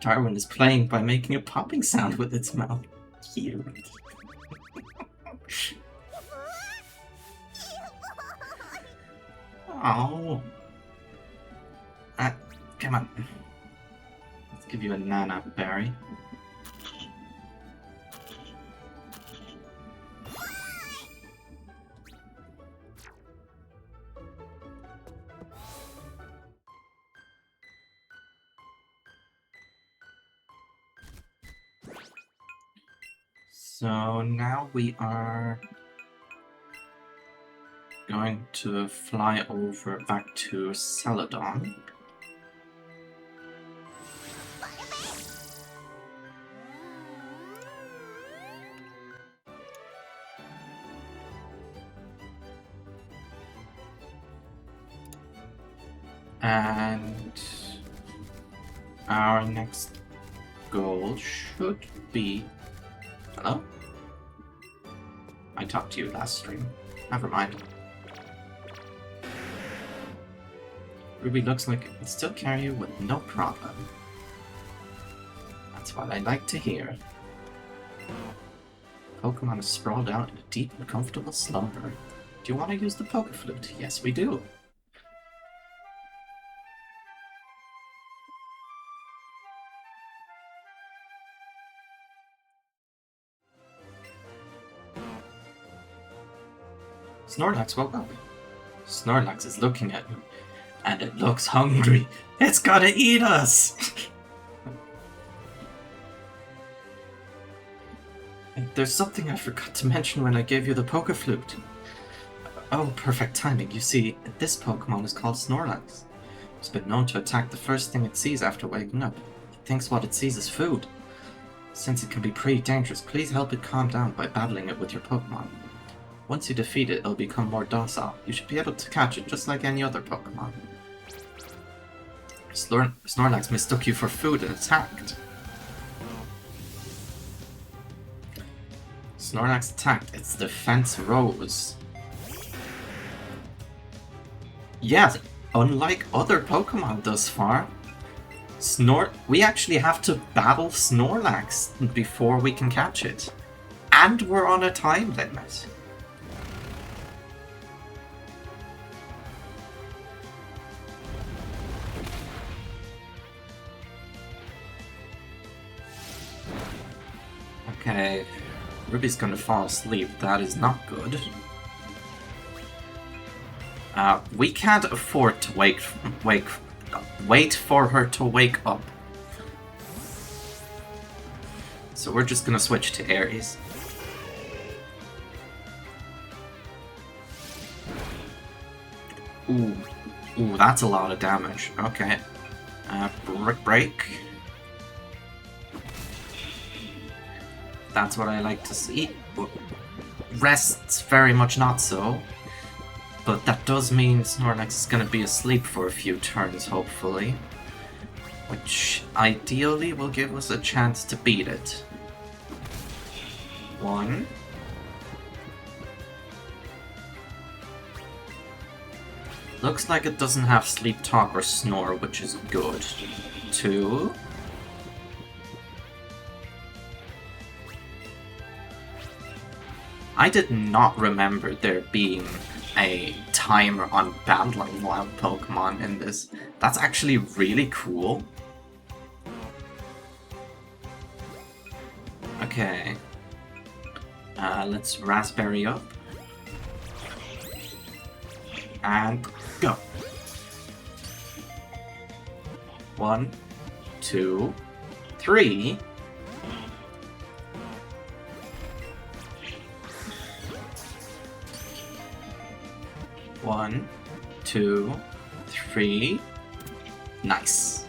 Darwin is playing by making a popping sound with its mouth. Cute. Oh. Come on. Let's give you a nana berry. So now we are going to fly over back to Celadon. And our next goal should be... Hello? I talked to you last stream. Never mind. Ruby looks like it can still carry you with no problem. That's what I like to hear. Pokemon is sprawled out in a deep and comfortable slumber. Do you want to use the Poké Flute? Yes, we do. Snorlax woke up. Snorlax is looking at you, and it looks hungry. It's gonna eat us! There's something I forgot to mention when I gave you the Poké Flute. Oh, perfect timing. You see, this Pokemon is called Snorlax. It's been known to attack the first thing it sees after waking up. It thinks what it sees is food. Since it can be pretty dangerous, please help it calm down by battling it with your Pokemon. Once you defeat it, it'll become more docile. You should be able to catch it just like any other Pokemon. Snorlax mistook you for food and attacked. Snorlax attacked. Its defense rose. Yes, unlike other Pokemon thus far, we actually have to battle Snorlax before we can catch it. And we're on a time limit. Okay, Ruby's gonna fall asleep. That is not good. We can't afford to wait for her to wake up. So we're just gonna switch to Aries. Ooh, that's a lot of damage. Okay. Brick Break. That's what I like to see. Rest's very much not so. But that does mean Snorlax is going to be asleep for a few turns, hopefully. Which, ideally, will give us a chance to beat it. 1. Looks like it doesn't have Sleep Talk or Snore, which is good. 2. I did not remember there being a timer on battling wild Pokemon in this. That's actually really cool. Okay. Let's Raspberry up. And go. 1, 2, 3. One, 2, 3. Nice.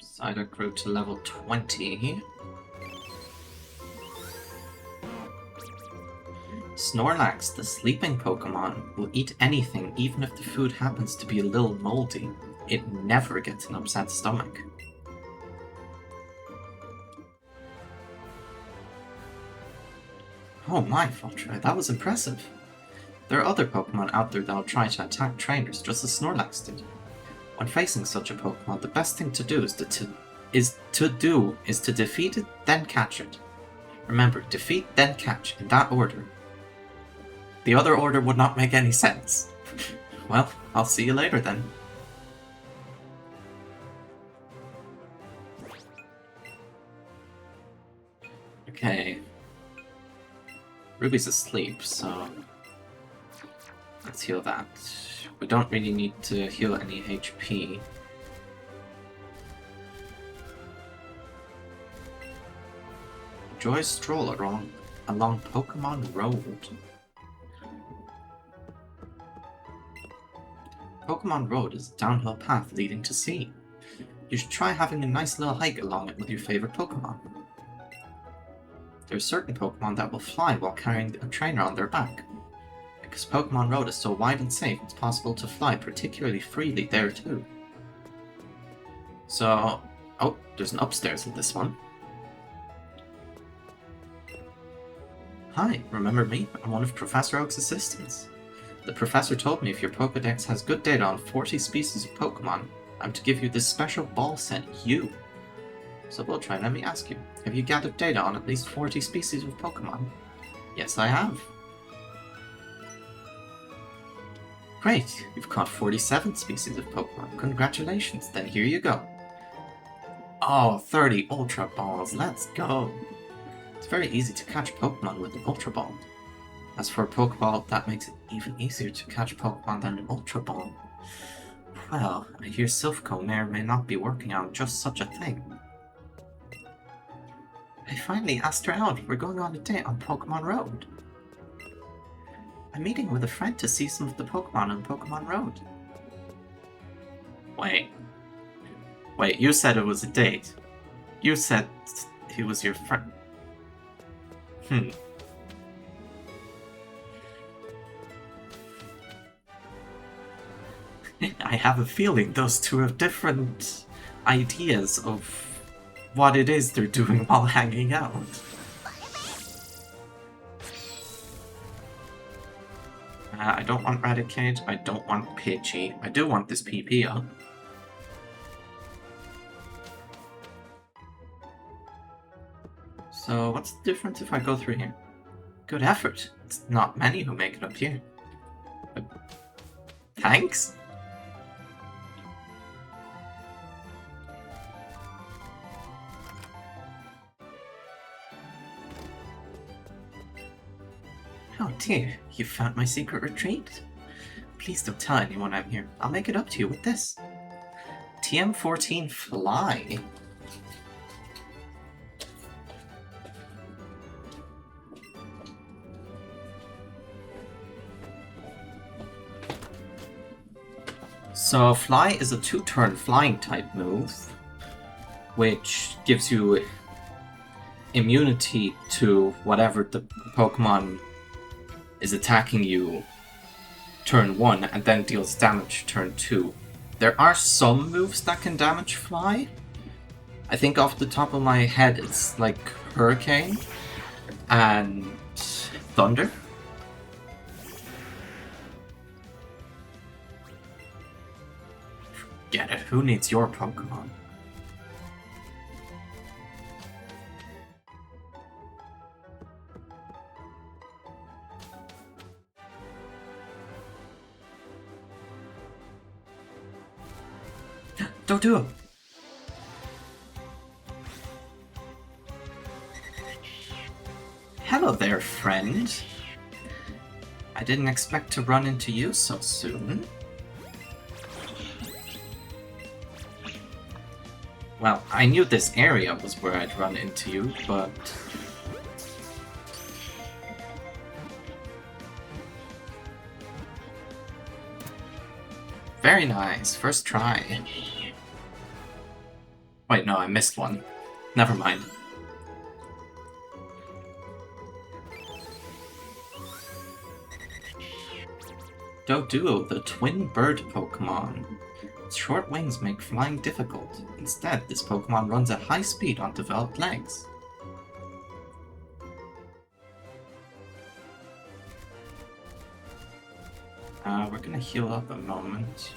Psyduck grew to level 20. Snorlax, the sleeping Pokemon, will eat anything even if the food happens to be a little moldy. It never gets an upset stomach. Oh my, Vulture, that was impressive. There are other Pokemon out there that'll try to attack trainers just as Snorlax did. When facing such a Pokemon, the best thing to do is to defeat it, then catch it. Remember, defeat, then catch, in that order. The other order would not make any sense. Well, I'll see you later then. Okay. Ruby's asleep, so let's heal that. We don't really need to heal any HP. Enjoy a stroll along Pokémon Road. Pokémon Road is a downhill path leading to sea. You should try having a nice little hike along it with your favorite Pokémon. There are certain Pokemon that will fly while carrying a trainer on their back. Because Pokémon Road is so wide and safe, it's possible to fly particularly freely there too. So, oh, there's an upstairs in this one. Hi, remember me? I'm one of Professor Oak's assistants. The professor told me if your Pokédex has good data on 40 species of Pokémon, I'm to give you this special ball set, you. So we'll try. Let me ask you, have you gathered data on at least 40 species of Pokemon? Yes, I have. Great, you've caught 47 species of Pokemon. Congratulations, then here you go. Oh, 30 Ultra Balls, let's go. It's very easy to catch Pokemon with an Ultra Ball. As for a Pokeball, that makes it even easier to catch Pokemon than an Ultra Ball. Well, I hear Silphco may or may not be working on just such a thing. I finally asked her out. We're going on a date on Pokémon Road. I'm meeting with a friend to see some of the Pokémon on Pokémon Road. Wait, you said it was a date. You said he was your friend. I have a feeling those two have different ideas of what it is they're doing while hanging out. I don't want Raticate, I don't want Pidgey, I do want this PP. So what's the difference if I go through here? Good effort. It's not many who make it up here. But thanks? Oh dear, you found my secret retreat? Please don't tell anyone I'm here. I'll make it up to you with this. TM14 Fly. So Fly is a 2-turn flying type move, which gives you immunity to whatever the Pokemon is attacking you turn 1 and then deals damage turn 2. There are some moves that can damage Fly. I think off the top of my head it's like Hurricane and Thunder. Get it, who needs your Pokemon? Don't do it! Hello there, friend. I didn't expect to run into you so soon. Well, I knew this area was where I'd run into you, but... Very nice, first try. Wait, no, I missed one. Never mind. Doduo, the twin bird Pokemon. Its short wings make flying difficult. Instead, this Pokemon runs at high speed on developed legs. We're gonna heal up a moment.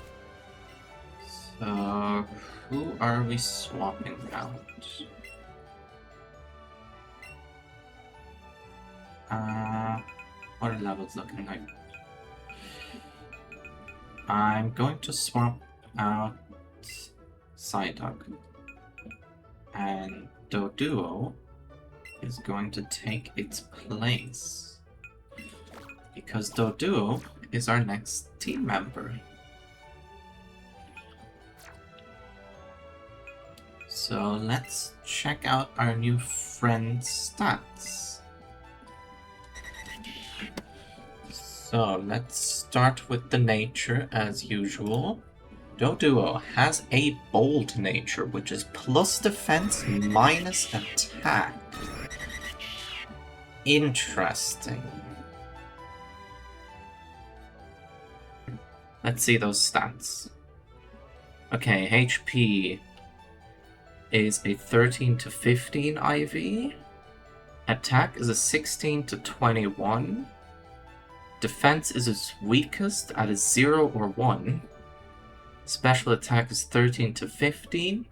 So, who are we swapping out? What are levels looking like? I'm going to swap out Psyduck. And Doduo is going to take its place. Because Doduo is our next team member. So let's check out our new friend's stats. So let's start with the nature as usual. Doduo has a bold nature, which is plus defense minus attack. Interesting. Let's see those stats. Okay, HP is a 13 to 15 IV. Attack is a 16 to 21. Defense is its weakest at a 0 or 1. Special attack is 13 to 15.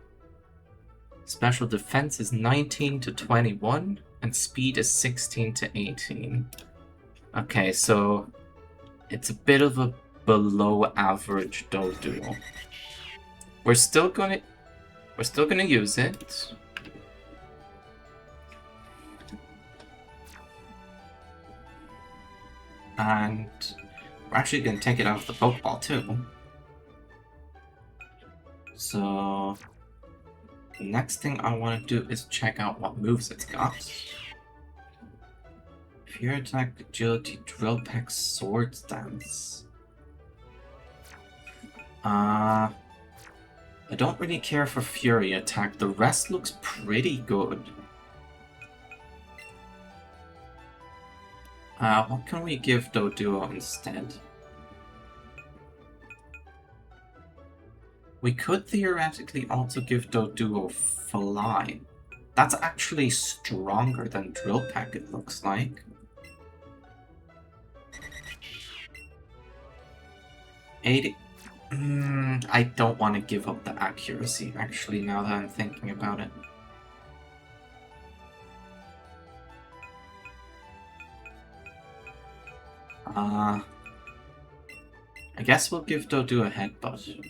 Special defense is 19 to 21. And speed is 16 to 18. Okay, so it's a bit of a below average Doduo. We're still gonna use it. And we're actually going to take it out of the Pokeball too. So the next thing I want to do is check out what moves it's got. Fear Attack, Agility, Drill Peck, Sword Dance. I don't really care for Fury Attack. The rest looks pretty good. What can we give Doduo instead? We could theoretically also give Doduo Fly. That's actually stronger than Drill Peck, it looks like. 80. I don't want to give up the accuracy, actually, now that I'm thinking about it. I guess we'll give Doduo a Headbutt.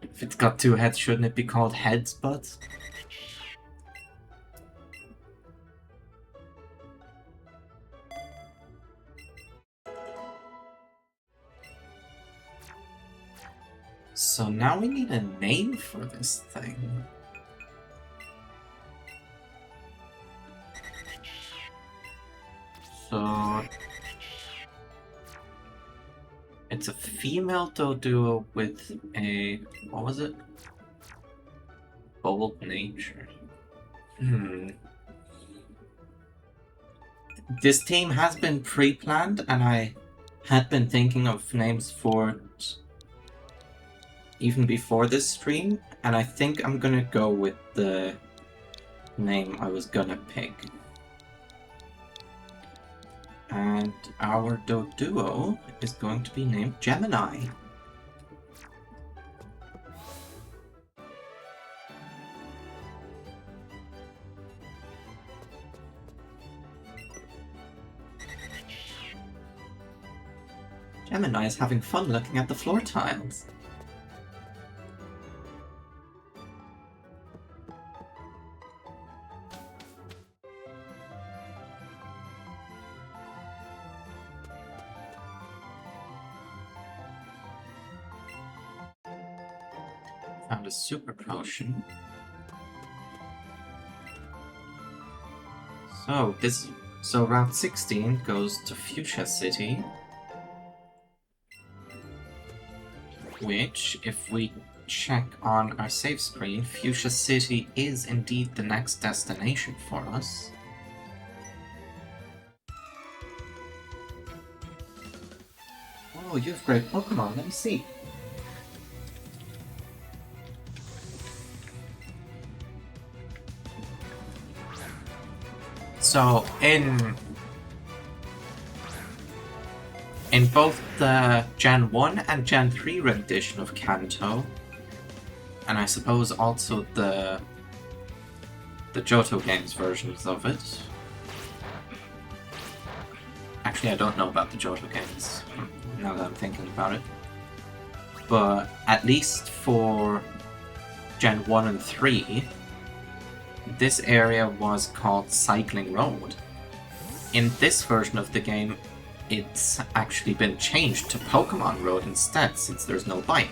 If it's got 2 heads, shouldn't it be called Headsbutt? So now we need a name for this thing. So it's a female Doduo with a, what was it? Bold nature. This team has been pre-planned, and I had been thinking of names for it even before this stream, and I think I'm gonna go with the name I was gonna pick. And our Doduo is going to be named Gemini. Gemini is having fun looking at the floor tiles. Found a super potion. So Route 16 goes to Fuchsia City, which, if we check on our save screen, Fuchsia City is indeed the next destination for us. Oh, you have great Pokemon, let me see. So, in in both the Gen 1 and Gen 3 rendition of Kanto, and I suppose also the Johto games versions of it. Actually, I don't know about the Johto games, now that I'm thinking about it. But at least for Gen 1 and 3, this area was called Cycling Road. In this version of the game, it's actually been changed to Pokémon Road instead, since there's no bike.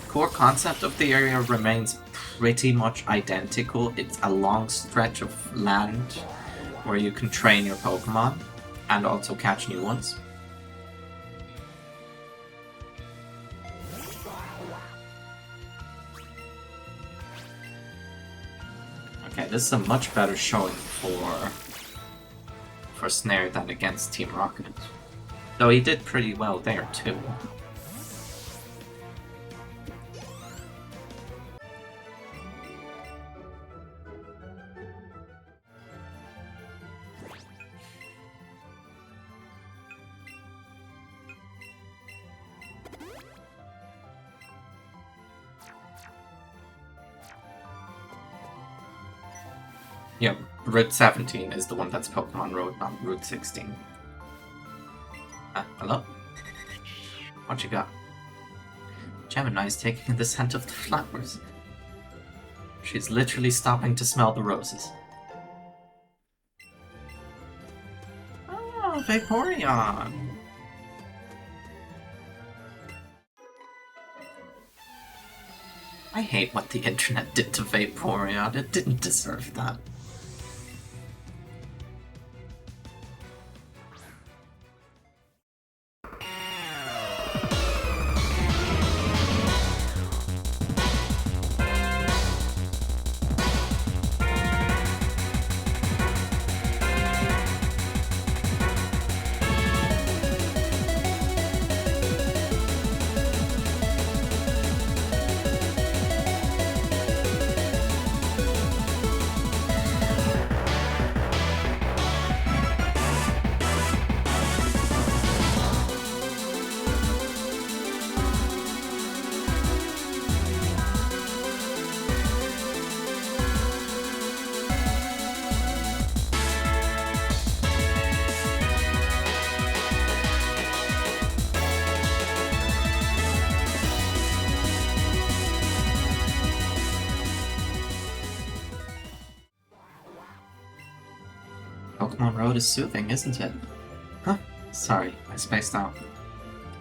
Core concept of the area remains pretty much identical. It's a long stretch of land where you can train your Pokemon and also catch new ones. Okay, this is a much better showing for Snare than against Team Rocket. Though he did pretty well there too. Yeah, Route 17 is the one that's Pokemon Road, not Route 16. Hello? What you got? Gemini's taking the scent of the flowers. She's literally stopping to smell the roses. Oh, Vaporeon! I hate what the internet did to Vaporeon. It didn't deserve that. Pokémon Road is soothing, isn't it? Huh? Sorry, I spaced out.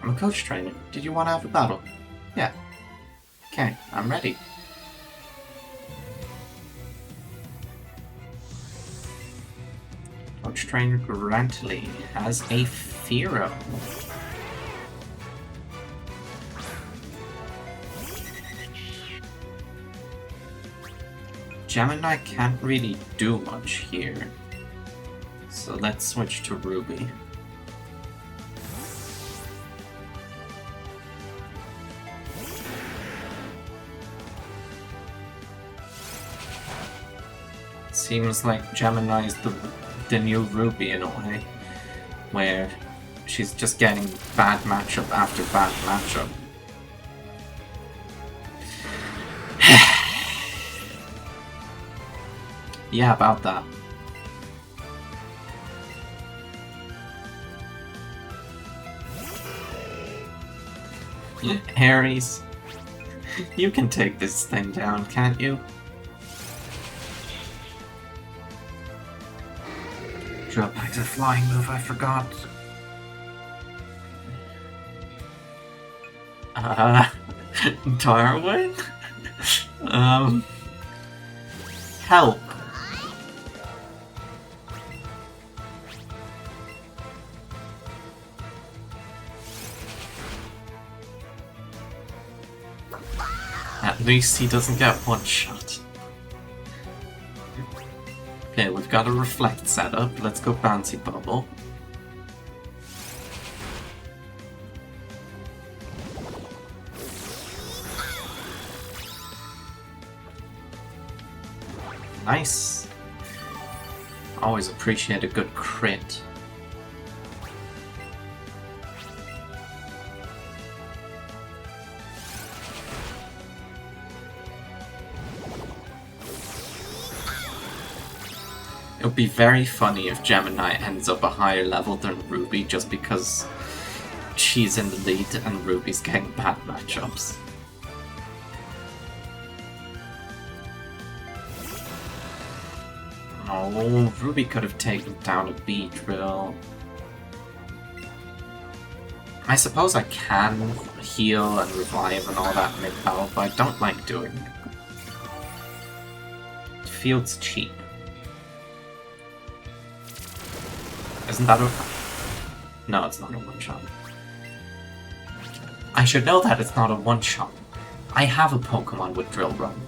I'm a coach trainer. Did you want to have a battle? Yeah. Okay, I'm ready. Coach trainer Grantley has a Fearow. Gemini can't really do much here. So let's switch to Ruby. Seems like Gemini is the new Ruby in a way, where she's just getting bad matchup after bad matchup. Yeah, about that. Aries, you can take this thing down, can't you? Drop back to the flying move, I forgot. Darwin? Help. At least he doesn't get one shot. Okay, we've got a reflect set up. Let's go bouncy bubble. Nice. Always appreciate a good crit. It would be very funny if Gemini ends up a higher level than Ruby just because she's in the lead and Ruby's getting bad matchups. Oh, Ruby could have taken down a Beedrill. I suppose I can heal and revive and all that mid-battle, but I don't like doing it. It feels cheap. Isn't that a... No, it's not a one-shot. I should know that it's not a one-shot. I have a Pokemon with Drill Run.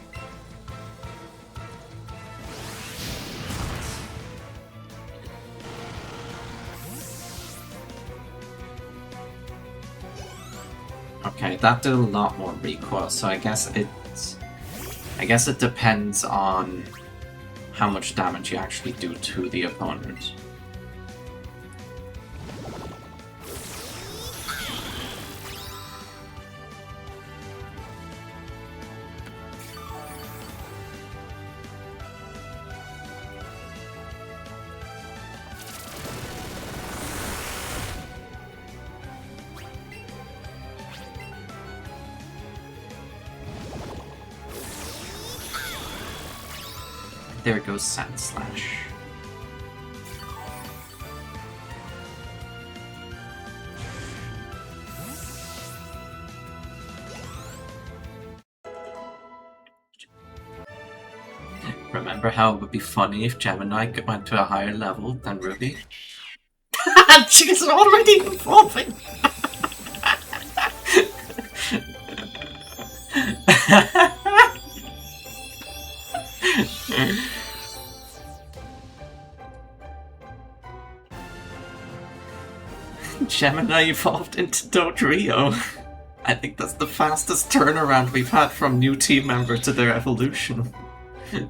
Okay, that did a lot more recoil, so I guess it depends on how much damage you actually do to the opponent. There goes Sand Slash. Remember how it would be funny if Gemini went to a higher level than Ruby? She's already evolving! Gemini evolved into Dodrio. I think that's the fastest turnaround we've had from new team member to their evolution.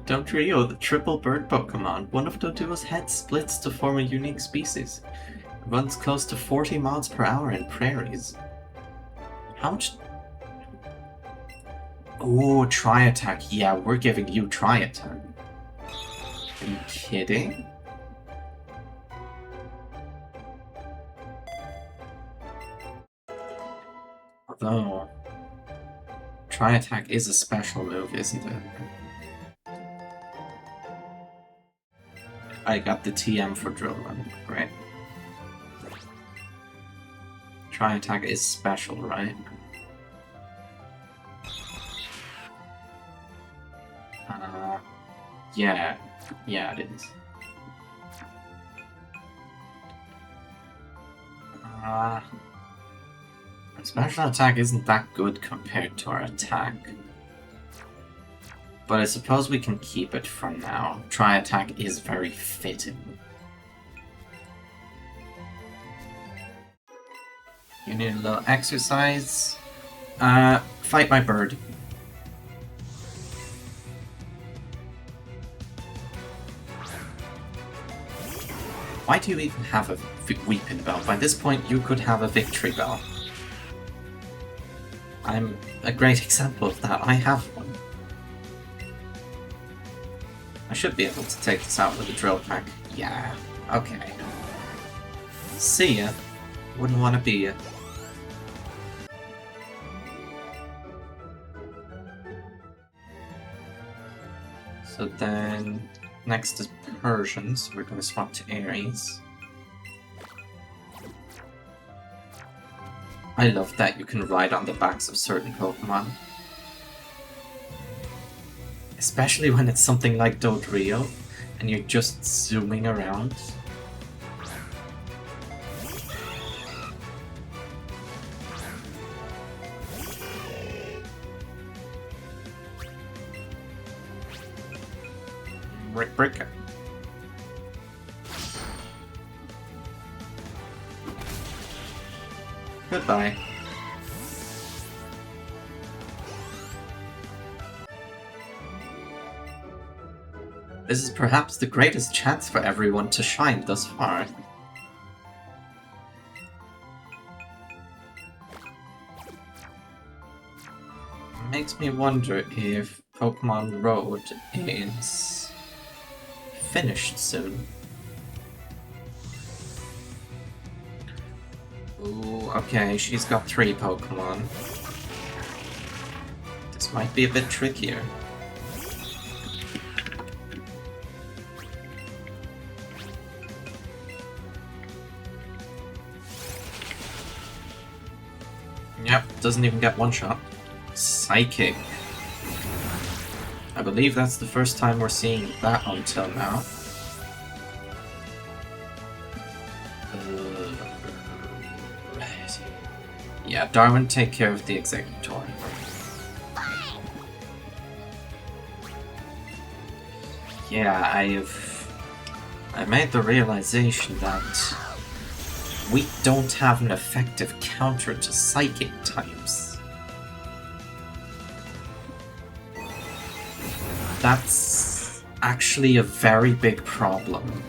Dodrio, the triple bird Pokemon. One of Doduo's heads splits to form a unique species. It runs close to 40 miles per hour in prairies. How much... Oh, Tri-Attack. Yeah, we're giving you Tri-Attack. Are you kidding? Although, Tri-Attack is a special move, isn't it? I got the TM for Drill Run, right? Tri-Attack is special, right? Yeah. Yeah, it is. Special attack isn't that good compared to our attack. But I suppose we can keep it for now. Tri-Attack is very fitting. You need a little exercise. Fight my bird. Why do you even have a Weeping Bell? By this point, you could have a Victory Bell. I'm a great example of that. I have one. I should be able to take this out with a Drill Pack. Yeah, okay. See ya. Wouldn't want to be ya. So then, next is Persians. We're going to swap to Aries. I love that you can ride on the backs of certain Pokemon. Especially when it's something like Dodrio, and you're just zooming around. Brick. Goodbye. This is perhaps the greatest chance for everyone to shine thus far. Makes me wonder if Pokémon Road is finished soon. Ooh, okay, she's got 3 Pokémon. This might be a bit trickier. Yep, doesn't even get one shot. Psychic. I believe that's the first time we're seeing that until now. Yeah, Darwin, take care of the Executor. Yeah, I made the realization that we don't have an effective counter to Psychic types. That's actually a very big problem.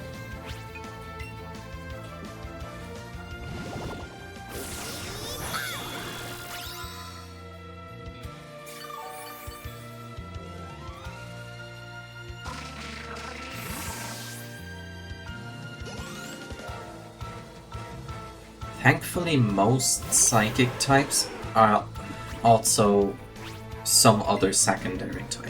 Thankfully, most Psychic types are also some other secondary type.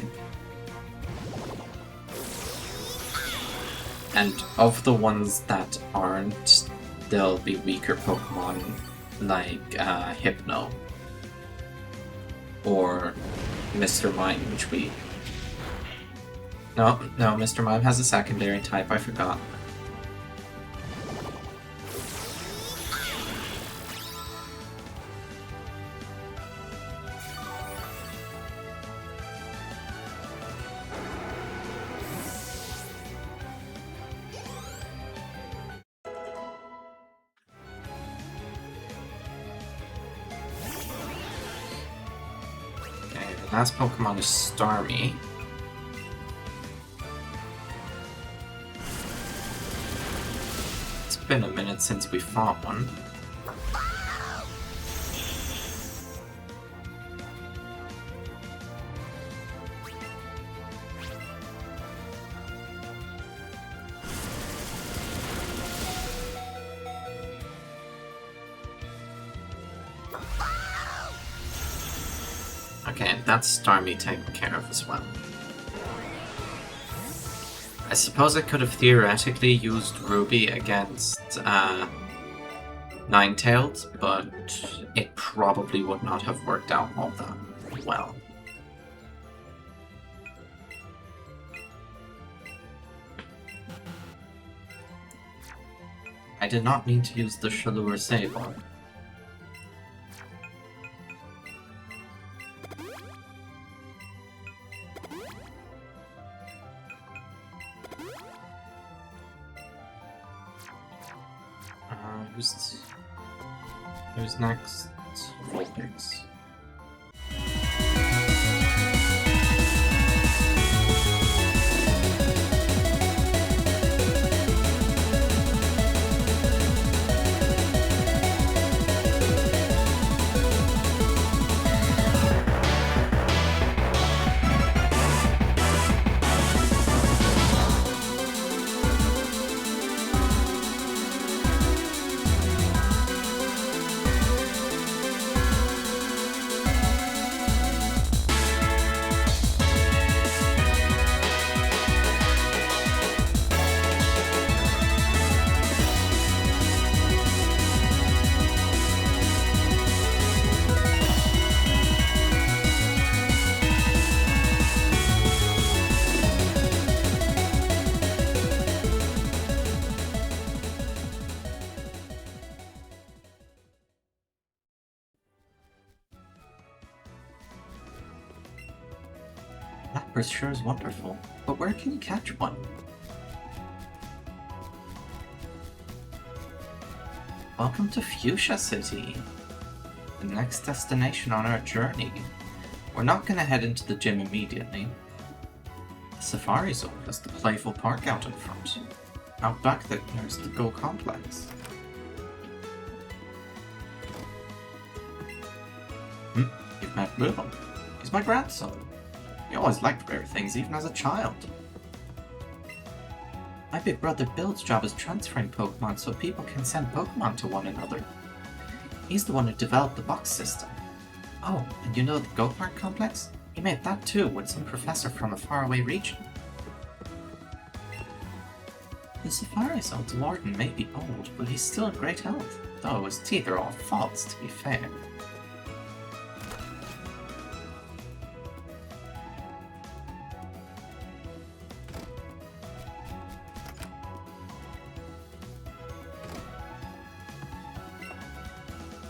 And of the ones that aren't, there'll be weaker Pokemon like Hypno or Mr. Mime, which we... No, Mr. Mime has a secondary type, I forgot. Last Pokemon is Starmie. It's been a minute since we fought one. Okay, that's Starmie taken care of as well. I suppose I could have theoretically used Ruby against Ninetales, but it probably would not have worked out all that well. I did not mean to use the Shallure Saber. Who's next? Vulpix. That sure is wonderful, but where can you catch one? Welcome to Fuchsia City, the next destination on our journey. We're not gonna head into the gym immediately. Safari Zone has the playful park out in front. Out back there's the Go Complex. You've met Willow. He's my grandson. He always liked rare things, even as a child. My big brother Bill's job is transferring Pokemon so people can send Pokemon to one another. He's the one who developed the box system. Oh, and you know the Go Park Complex? He made that too, with some professor from a faraway region. The Safari Zone's warden may be old, but he's still in great health, though his teeth are all false, to be fair.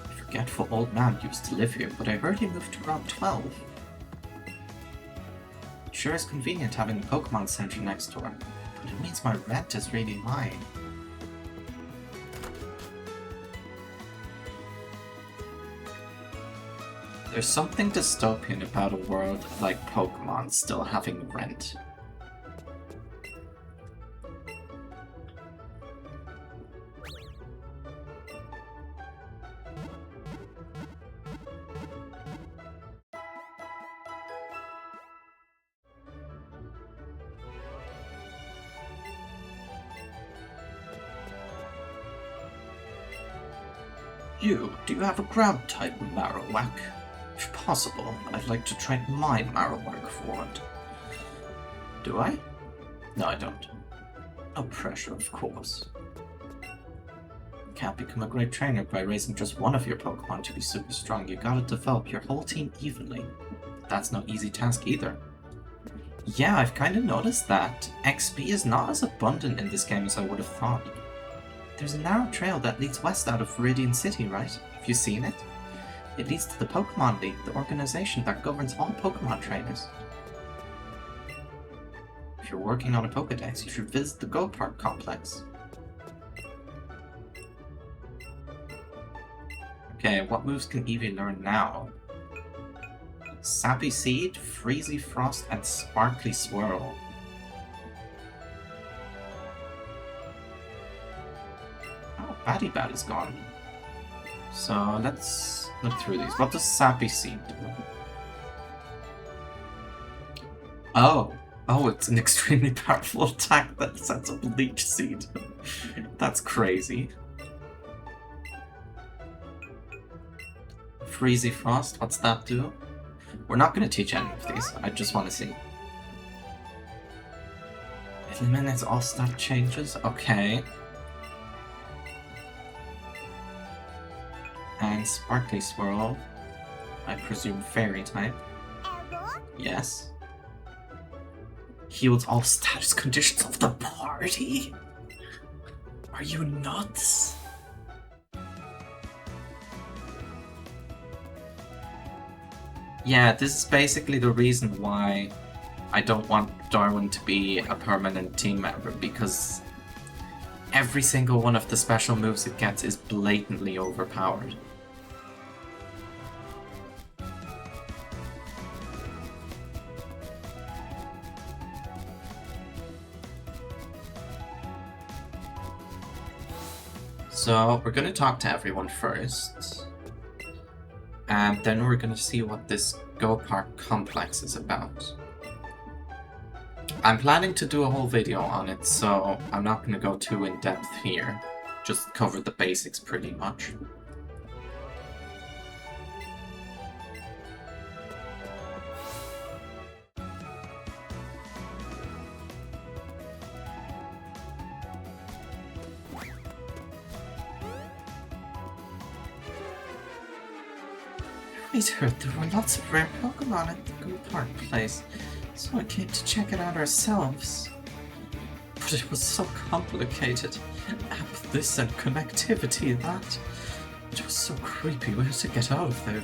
The forgetful old man used to live here, but I heard he moved to Route 12. It sure is convenient having a Pokemon Center next door. But it means my rent is really high. There's something dystopian about a world like Pokemon still having rent. Do you have a ground-type Marowak? If possible, I'd like to trade my Marowak for it. Do I? No, I don't. No pressure, of course. You can't become a great trainer by raising just one of your Pokemon to be super strong. You gotta develop your whole team evenly. That's no easy task either. Yeah, I've kinda noticed that. XP is not as abundant in this game as I would have thought. There's a narrow trail that leads west out of Viridian City, right? Have you seen it? It leads to the Pokemon League, the organization that governs all Pokemon trainers. If you're working on a Pokédex, you should visit the Go Park Complex. Okay, what moves can Eevee learn now? Sappy Seed, Freezy Frost, and Sparkly Swirl. Batty Bat is gone. So let's look through these. What does Sappy Seed do? Oh, it's an extremely powerful attack that sets up Leech Seed. That's crazy. Freezy Frost, what's that do? We're not going to teach any of these. I just want to see. Eliminates all stat changes. Okay. And Sparkly Swirl, I presume Fairy type. Yes. Heals all status conditions of the party? Are you nuts? Yeah, this is basically the reason why I don't want Darwin to be a permanent team member, because every single one of the special moves it gets is blatantly overpowered. So we're going to talk to everyone first, and then we're going to see what this Go Park Complex is about. I'm planning to do a whole video on it, so I'm not going to go too in depth here, just cover the basics pretty much. I heard there were lots of rare Pokemon at the Go Park place, so I came to check it out ourselves. But it was so complicated. App this and connectivity that. It was so creepy, we had to get out of there.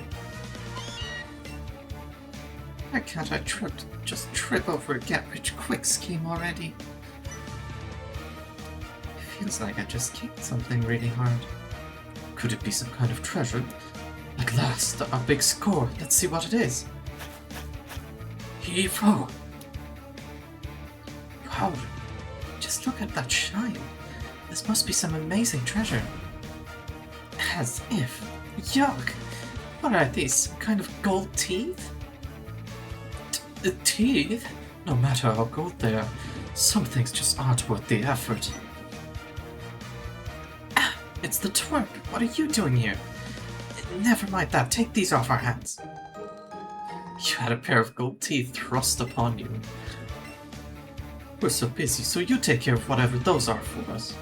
Why can't I just trip over a get-rich-quick scheme already? It feels like I just kicked something really hard. Could it be some kind of treasure? At last, a big score. Let's see what it is. Eevee! Wow, just look at that shine. This must be some amazing treasure. As if. Yuck! What are these, some kind of gold teeth? The teeth? No matter how gold they are, some things just aren't worth the effort. Ah! It's the twerp! What are you doing here? Never mind that, take these off our hands. You had a pair of gold teeth thrust upon you. We're so busy, so you take care of whatever those are for us.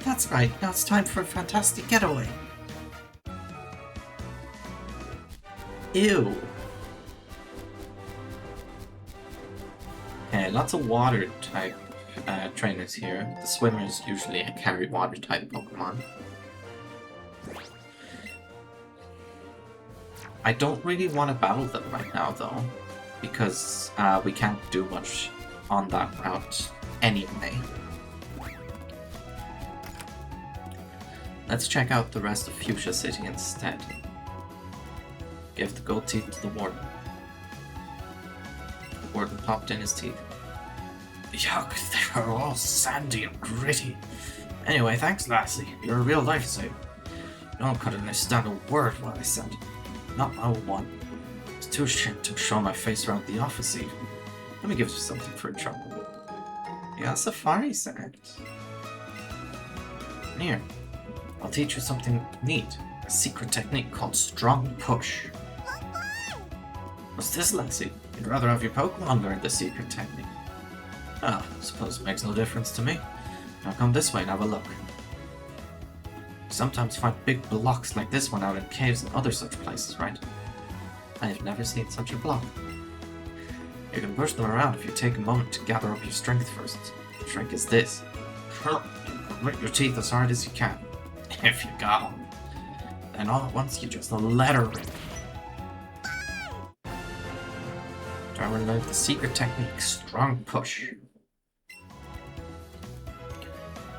That's right, now it's time for a fantastic getaway. Ew. Okay, lots of water type trainers here. The swimmers usually carry water type Pokemon. I don't really want to battle them right now though, because we can't do much on that route anyway. Let's check out the rest of Fuchsia City instead. Give the gold teeth to the warden. The warden popped in his teeth. Yuck, they are all sandy and gritty. Anyway, thanks lassie, you're a real lifesaver. No one could understand a word what I said. Not a one. It's too ashamed to show my face around the office even. Let me give you something for trouble. Yeah, safari set. Here, I'll teach you something neat. A secret technique called strong push. What's this, lassie? You'd rather have your Pokemon learn the secret technique. Ah, I suppose it makes no difference to me. Now come this way and have a look. You sometimes find big blocks like this one out in caves and other such places, right? I have never seen such a block. You can push them around if you take a moment to gather up your strength first. The trick is this. Grit your teeth as hard as you can. If you got them. Then all at once you just let her rip. Darwin learned the secret technique, strong push.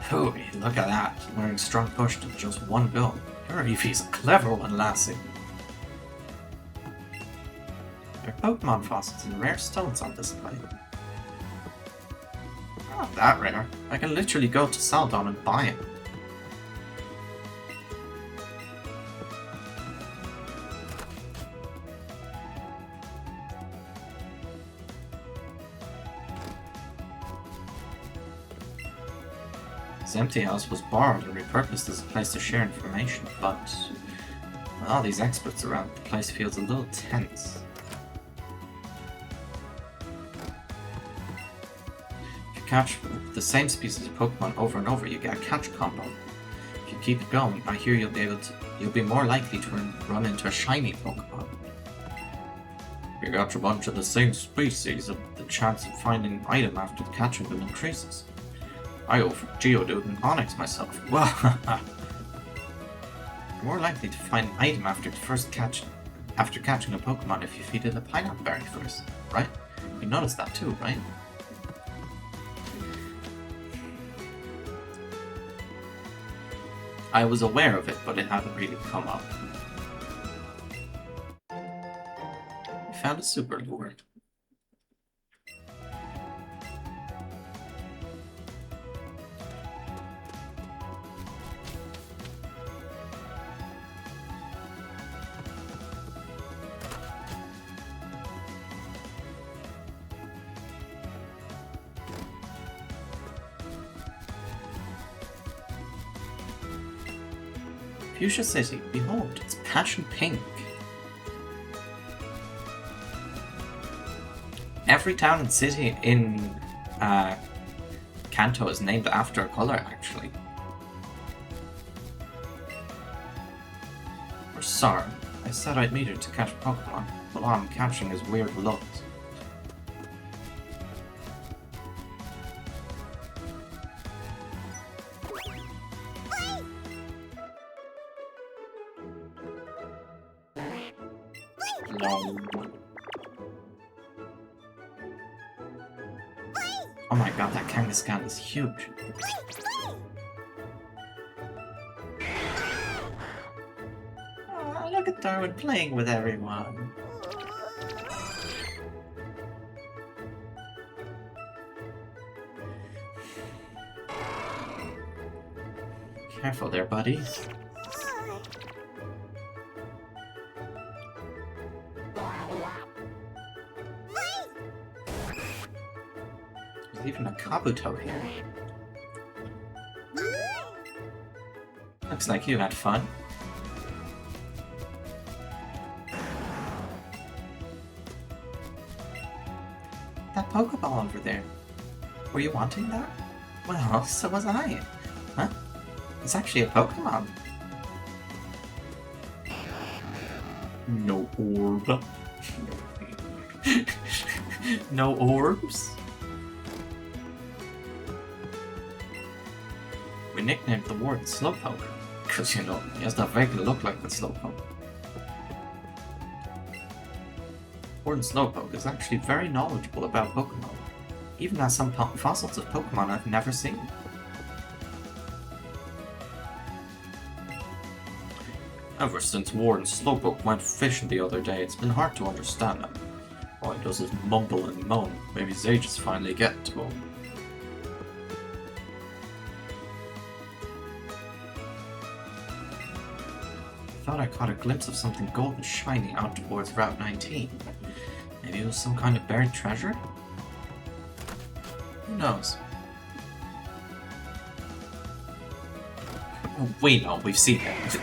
Hooey, look at that. Learning strong push to just one go. Your Eevee's a clever one, lassie. There are Pokemon fossils and rare stones on display. Not that rare. I can literally go to Saldon and buy it. This empty house was borrowed and repurposed as a place to share information, but with all these experts around, the place feels a little tense. If you catch the same species of Pokemon over and over, you get a catch combo. If you keep it going, I hear you'll be more likely to run into a shiny Pokemon. If you got a bunch of the same species, the chance of finding an item after catching them increases. I go for Geodude and Onix myself. Well, you're more likely to find an item after catching a Pokemon if you feed it a pineapple berry first, right? You noticed that too, right? I was aware of it, but it hadn't really come up. We found a super lure. Fuchsia City, behold, it's passion pink. Every town and city in Kanto is named after a color, actually. Or sorry, I said I'd meet her to catch Pokemon, but all I'm catching is weird looks. Oh my god, that Kangaskhan is huge. Oh, look at Darwin playing with everyone. Careful there, buddy. There's even a Kabuto here. Looks like you had fun. That Pokeball over there. Were you wanting that? Well, so was I. Huh? It's actually a Pokemon. No orb. No orbs? We nicknamed the warden Slowpoke, because, you know, he has that vague look like the Slowpoke. Warden Slowpoke is actually very knowledgeable about Pokemon, even has some fossils of Pokemon I've never seen. Ever since Warden Slowpoke went fishing the other day, it's been hard to understand him. All he does is mumble and moan. Maybe his age is finally getting to him. I thought I caught a glimpse of something golden shiny out towards Route 19. Maybe it was some kind of buried treasure? Who knows? We know, we've seen it.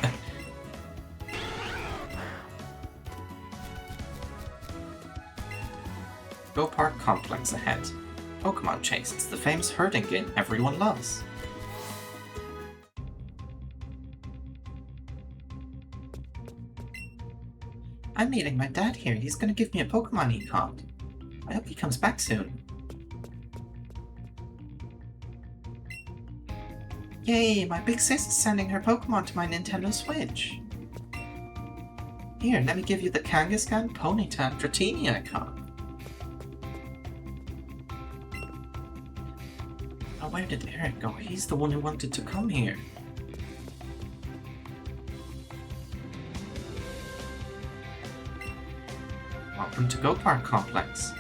Go Park Complex ahead. Pokemon Chase, it's the famous herding game everyone loves. I'm meeting my dad here. He's gonna give me a Pokemon he caught. I hope he comes back soon. Yay, my big sis is sending her Pokemon to my Nintendo Switch. Here, let me give you the Kangaskhan, Ponyta, and Dratini I caught. Oh, where did Eric go? He's the one who wanted to come here. Welcome to Go Park Complex.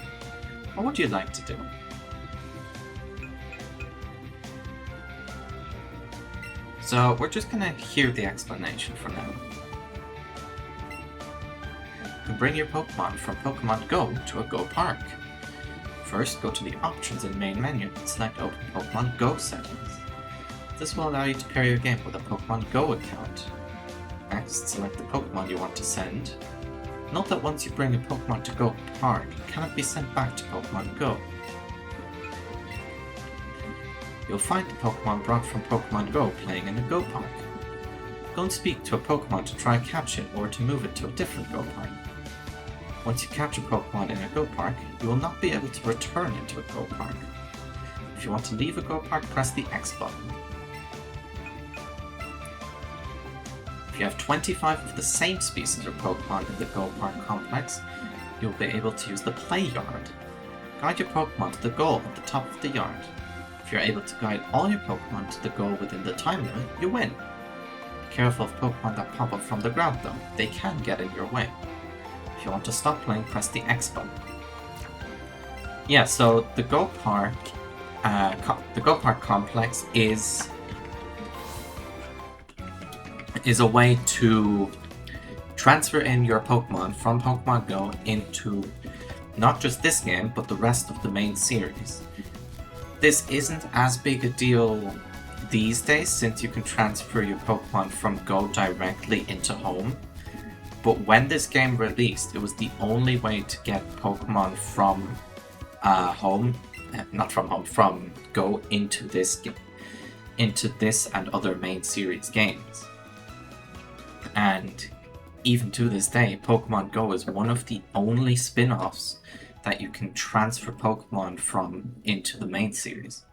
What would you like to do? So, we're just gonna hear the explanation for now. You can bring your Pokemon from Pokemon Go to a Go Park. First, go to the Options in Main Menu and select Open Pokemon Go settings. This will allow you to pair your game with a Pokemon Go account. Next, select the Pokemon you want to send. Note that once you bring a Pokemon to Go Park, it cannot be sent back to Pokemon Go. You'll find the Pokemon brought from Pokemon Go playing in a Go Park. Go and speak to a Pokemon to try and catch it or to move it to a different Go Park. Once you catch a Pokemon in a Go Park, you will not be able to return it to a Go Park. If you want to leave a Go Park, press the X button. If you have 25 of the same species of Pokemon in the Go Park complex, you'll be able to use the Play Yard. Guide your Pokemon to the goal at the top of the yard. If you're able to guide all your Pokemon to the goal within the time limit, you win. Be careful of Pokemon that pop up from the ground though, they can get in your way. If you want to stop playing, press the X button. Yeah, so the Go Park complex is a way to transfer in your Pokemon from Pokemon Go into not just this game, but the rest of the main series. This isn't as big a deal these days since you can transfer your Pokemon from Go directly into Home. But when this game released, it was the only way to get Pokemon from from Go into this and other main series games. And even to this day, Pokemon Go is one of the only spin-offs that you can transfer Pokemon from into the main series.